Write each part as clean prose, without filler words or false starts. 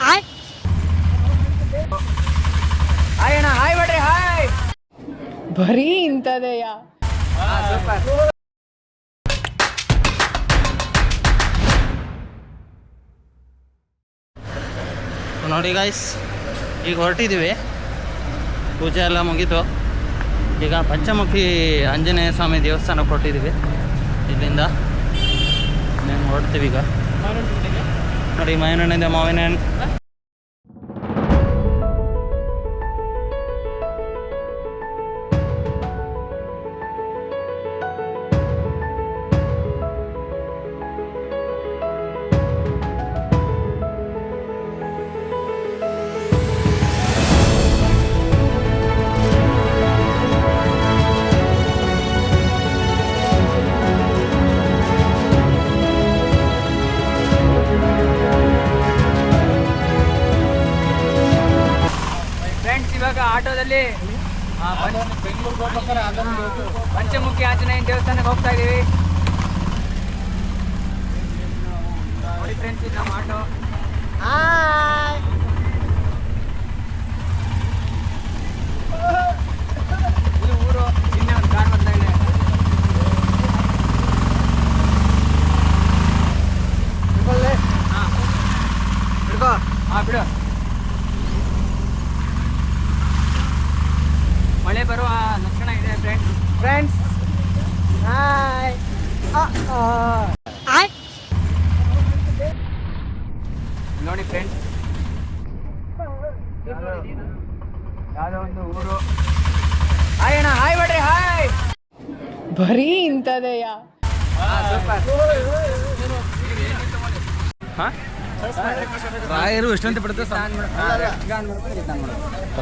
Hi ಅಣ್ಣ, hi ಬಿಡ್ರಿ, hi. ಬರೀ ಇಂಥದೆಯ. ನೋಡಿ ಗಾಯ್ಸ್, ಈಗ ಹೊರಟಿದ್ದೀವಿ. ಪೂಜೆ ಎಲ್ಲ ಮುಗೀತು. ಈಗ ಪಂಚಮುಖಿ ಆಂಜನೇಯ ಸ್ವಾಮಿ ದೇವಸ್ಥಾನಕ್ಕೆ ಹೊರಟಿದ್ದೀವಿ. ಇಲ್ಲಿಂದ మేము ಹೊರಡ್ತೀವಿ ಈಗ. ನೋಡಿ ಮಾವಿನ ಹಣ್ಣಿಂದ ಮಾವಿನ ಹಣ್ಣು. ಇವಾಗ ಆಟೋದಲ್ಲಿ ಪಂಚಮುಖಿ ಆಂಜನೇಯ ದೇವಸ್ಥಾನಕ್ಕೆ ಹೋಗ್ತಾ ಇದೀವಿ. ನೋಡಿ ಫ್ರೆಂಡ್ಸ್, ಇದು ನಮ್ಮ ಆಟೋ. ಇದು ಊರು. ಇನ್ನೇ ಒಂದು ಕಾರ್ ಬರ್ತಾ ಇದೆ. ಬಿಡು. ಮಳೆ ಬರುವ ಲಕ್ಷಣ ಇದೆ ಫ್ರೆಂಡ್ಸ್. ಹಾಯ್. ನೋಡಿ ಫ್ರೆಂಡ್ಸ್, ಯಾವುದೋ ಒಂದು ಊರು. ಹಾಯ್ ಅಣ್ಣ, ಹಾಯ್ ಬಿಡ್ರಿ, ಹಾಯ್. ಬರೀ ಇಂಥದೆಯ. ರಾಯರು ಎಷ್ಟಂತ ಬಿಡುತ್ತೆ,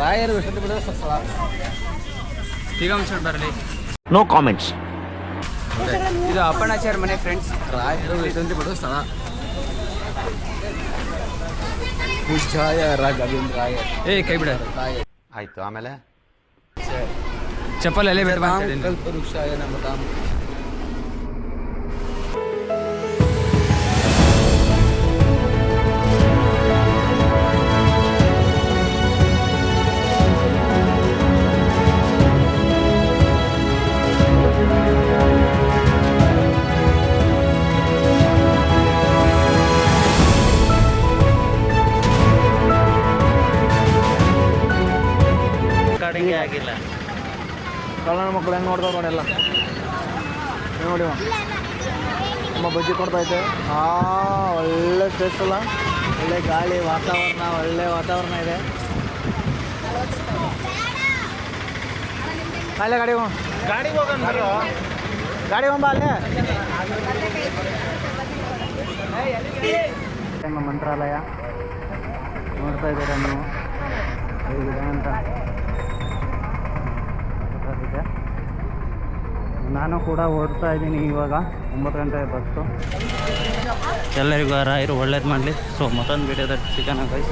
ರಾಯರು ಎಷ್ಟಂತ ಬಿಡುತ್ತೆ. ಈಗ ಬರಲಿ. No comments. ಇದು ಅಪ್ಪಣಾಚಾರ್ಯ ಮನೆ ಫ್ರೆಂಡ್ಸ್. ರಾಯರು ಎಷ್ಟಂತ ಬಿಡೋ ಸ್ಥಳ. ಪೂಜ್ಯಾಯ ರಾಘವೇಂದ್ರ ರಾಯರ್. ಕೈ ಬಿಡ. ಆಯ್ತು, ಆಮೇಲೆ ಚಪ್ಪಲ್ ಅಲ್ಲೇ ಬೇಡ. ಕಲ್ಪವೃಕ್ಷಾಯ ನಮಃ. ಆಗಿಲ್ಲ. ಕಳ್ಳನ ಮಕ್ಕಳು ಹೆಂಗೆ ನೋಡ್ತಾವೆ ನೋಡೆಲ್ಲ. ನೋಡಿ ನಮ್ಮ ಬಜ್ಜಿ ಕೊಡ್ತೈತೆ. ಒಳ್ಳೆ ಟೇಸ್ಟ್ ಅಲ್ಲ, ಒಳ್ಳೆ ಗಾಳಿ, ವಾತಾವರಣ, ಒಳ್ಳೆ ವಾತಾವರಣ ಇದೆ. ಅಲ್ಲೇ ಗಾಡಿ ಹೋಗೋಣ ಅಲ್ಲೇ. ನಮ್ಮ ಮಂತ್ರಾಲಯ ನೋಡ್ತಾ ಇದ್ದೀರಾ ನೀವು, ಹೇಗಿದೆ ಅಂತ. ನಾನು ಕೂಡ ಓಡ್ತಾ ಇದ್ದೀನಿ ಇವಾಗ. 9 ಗಂಟೆ ಬಸ್ಸು. ಎಲ್ಲರಿಗೂ ರಾಯರು ಒಳ್ಳೇದು ಮಾಡಲಿ. ಸೊ ಮತ್ತೊಂದು ವಿಡಿಯೋದಲ್ಲಿ ಸಿಗೋಣ ಗೈಸ್.